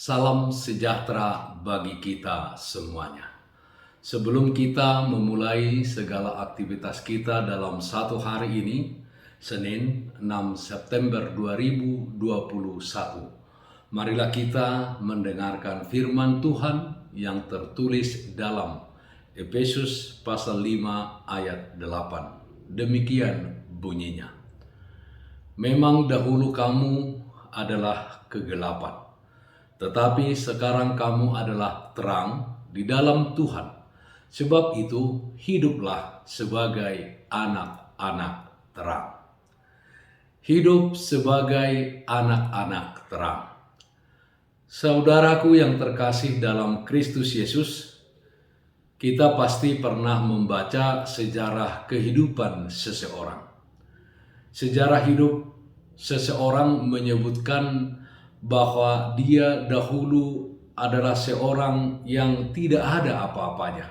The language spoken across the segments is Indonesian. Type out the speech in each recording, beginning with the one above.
Salam sejahtera bagi kita semuanya. Sebelum kita memulai segala aktivitas kita dalam satu hari ini, Senin 6 September 2021, marilah kita mendengarkan firman Tuhan yang tertulis dalam Efesus pasal 5 ayat 8. Demikian bunyinya. Memang dahulu kamu adalah kegelapan, tetapi sekarang kamu adalah terang di dalam Tuhan. Sebab itu, hiduplah sebagai anak-anak terang. Hidup sebagai anak-anak terang. Saudaraku yang terkasih dalam Kristus Yesus, kita pasti pernah membaca sejarah kehidupan seseorang. Sejarah hidup seseorang menyebutkan bahwa dia dahulu adalah seorang yang tidak ada apa-apanya.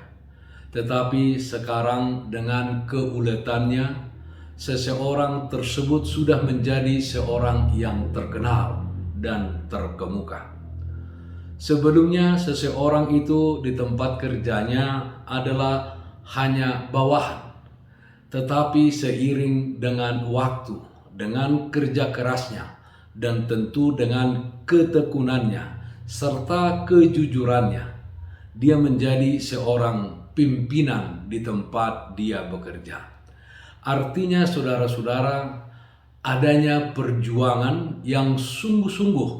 Tetapi sekarang dengan keuletannya, seseorang tersebut sudah menjadi seorang yang terkenal dan terkemuka. Sebelumnya seseorang itu di tempat kerjanya adalah hanya bawahan. Tetapi seiring dengan waktu, dengan kerja kerasnya, dan tentu dengan ketekunannya serta kejujurannya, dia menjadi seorang pimpinan di tempat dia bekerja. Artinya saudara-saudara, adanya perjuangan yang sungguh-sungguh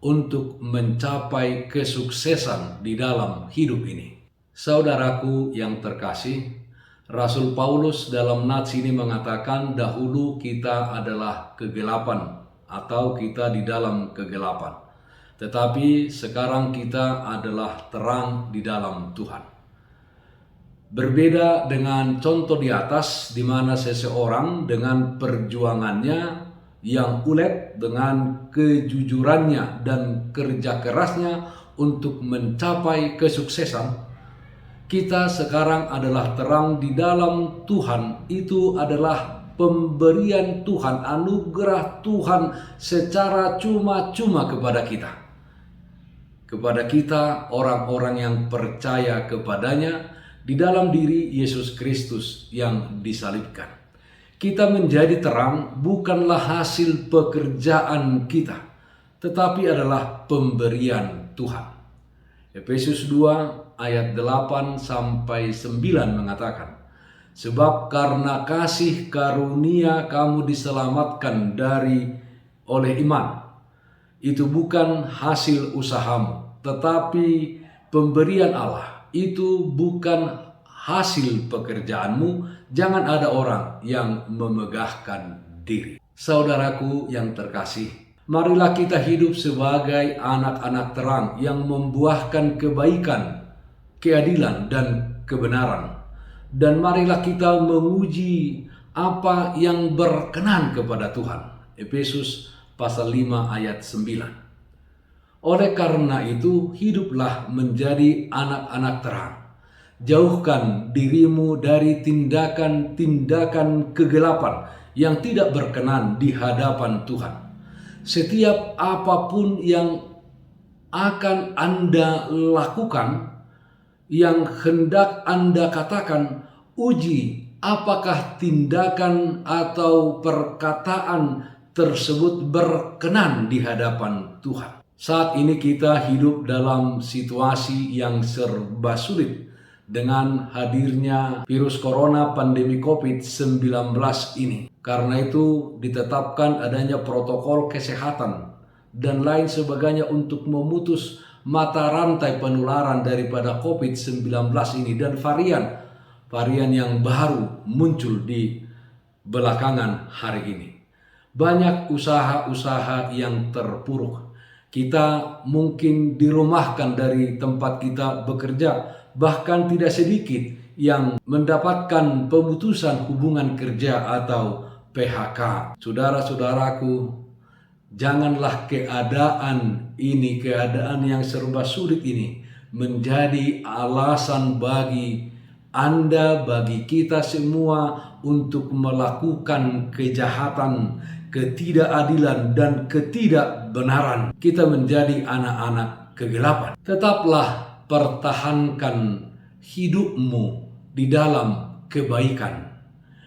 untuk mencapai kesuksesan di dalam hidup ini. Saudaraku yang terkasih, Rasul Paulus dalam nats ini mengatakan dahulu kita adalah kegelapan atau kita di dalam kegelapan. Tetapi sekarang kita adalah terang di dalam Tuhan. Berbeda dengan contoh di atas, di mana seseorang dengan perjuangannya yang ulet, dengan kejujurannya dan kerja kerasnya untuk mencapai kesuksesan, kita sekarang adalah terang di dalam Tuhan. Itu adalah pemberian Tuhan, anugerah Tuhan secara cuma-cuma kepada kita. Kepada kita orang-orang yang percaya kepadanya di dalam diri Yesus Kristus yang disalibkan. Kita menjadi terang bukanlah hasil pekerjaan kita, tetapi adalah pemberian Tuhan. Efesus 2 ayat 8 sampai 9 mengatakan, sebab karena kasih karunia kamu diselamatkan oleh iman. Itu bukan hasil usahamu, tetapi pemberian Allah. Itu bukan hasil pekerjaanmu. Jangan ada orang yang memegahkan diri. Saudaraku yang terkasih, marilah kita hidup sebagai anak-anak terang yang membuahkan kebaikan, keadilan, dan kebenaran. Dan marilah kita menguji apa yang berkenan kepada Tuhan. Efesus pasal 5 ayat 9. Oleh karena itu, hiduplah menjadi anak-anak terang. Jauhkan dirimu dari tindakan-tindakan kegelapan yang tidak berkenan di hadapan Tuhan. Setiap apapun yang akan Anda lakukan, yang hendak Anda katakan, uji apakah tindakan atau perkataan tersebut berkenan di hadapan Tuhan. Saat ini kita hidup dalam situasi yang serba sulit dengan hadirnya virus corona pandemi COVID-19 ini. Karena itu ditetapkan adanya protokol kesehatan dan lain sebagainya untuk memutus mata rantai penularan daripada COVID-19 ini dan varian yang baru muncul di belakangan hari ini. Banyak usaha-usaha yang terpuruk. Kita mungkin dirumahkan dari tempat kita bekerja, bahkan tidak sedikit yang mendapatkan pemutusan hubungan kerja atau PHK. Saudara-saudaraku, janganlah keadaan yang serba sulit ini menjadi alasan bagi Anda, bagi kita semua untuk melakukan kejahatan, ketidakadilan, dan ketidakbenaran. Kita menjadi anak-anak kegelapan. Tetaplah pertahankan hidupmu di dalam kebaikan,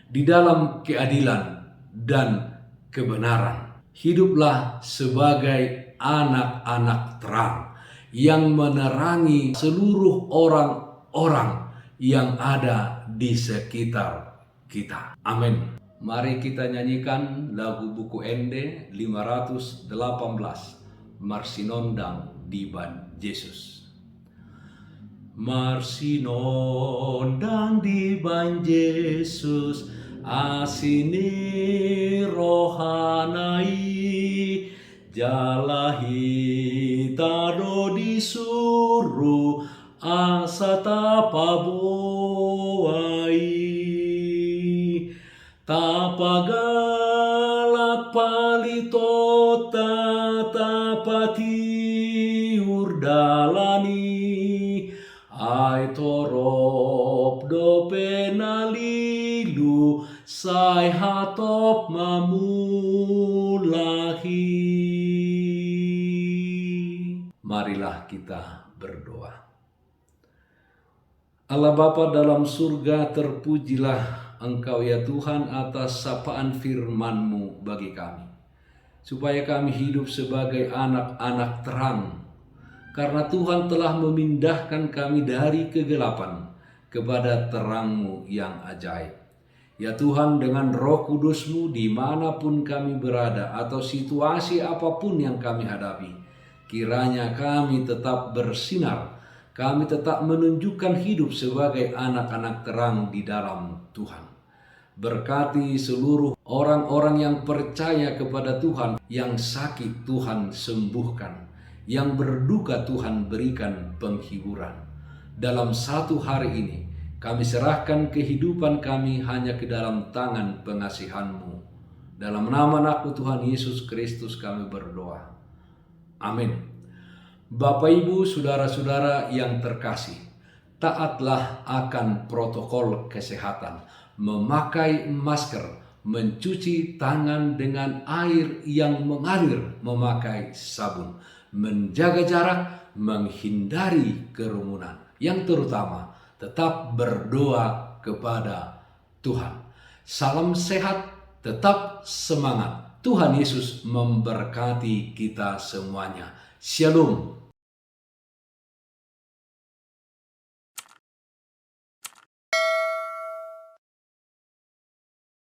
di dalam keadilan dan kebenaran. Hiduplah sebagai anak-anak terang yang menerangi seluruh orang-orang yang ada di sekitar kita. Amin. Mari kita nyanyikan lagu buku Ende 518, Marsinondang di Ban Yesus. Marsinondang di Ban Yesus, asini rohanai, jalahi tado disuruh asa tapaboai. Tapagalak palitota tapati urdalani, ai torop do penalilu sai hatop mamulahi. Marilah kita berdoa. Allah Bapa dalam surga, terpujilah Engkau ya Tuhan atas sapaan firman-Mu bagi kami, supaya kami hidup sebagai anak-anak terang, karena Tuhan telah memindahkan kami dari kegelapan kepada terang-Mu yang ajaib. Ya Tuhan, dengan Roh Kudus-Mu dimanapun kami berada atau situasi apapun yang kami hadapi, kiranya kami tetap bersinar, kami tetap menunjukkan hidup sebagai anak-anak terang di dalam Tuhan. Berkati seluruh orang-orang yang percaya kepada Tuhan, yang sakit Tuhan sembuhkan, yang berduka Tuhan berikan penghiburan. Dalam satu hari ini, kami serahkan kehidupan kami hanya ke dalam tangan pengasihan-Mu. Dalam nama Anak-Mu Tuhan Yesus Kristus kami berdoa. Amin. Bapak, Ibu, saudara-saudara yang terkasih, taatlah akan protokol kesehatan, memakai masker, mencuci tangan dengan air yang mengalir, memakai sabun, menjaga jarak, menghindari kerumunan. Yang terutama, tetap berdoa kepada Tuhan. Salam sehat, tetap semangat. Tuhan Yesus memberkati kita semuanya. Shalom.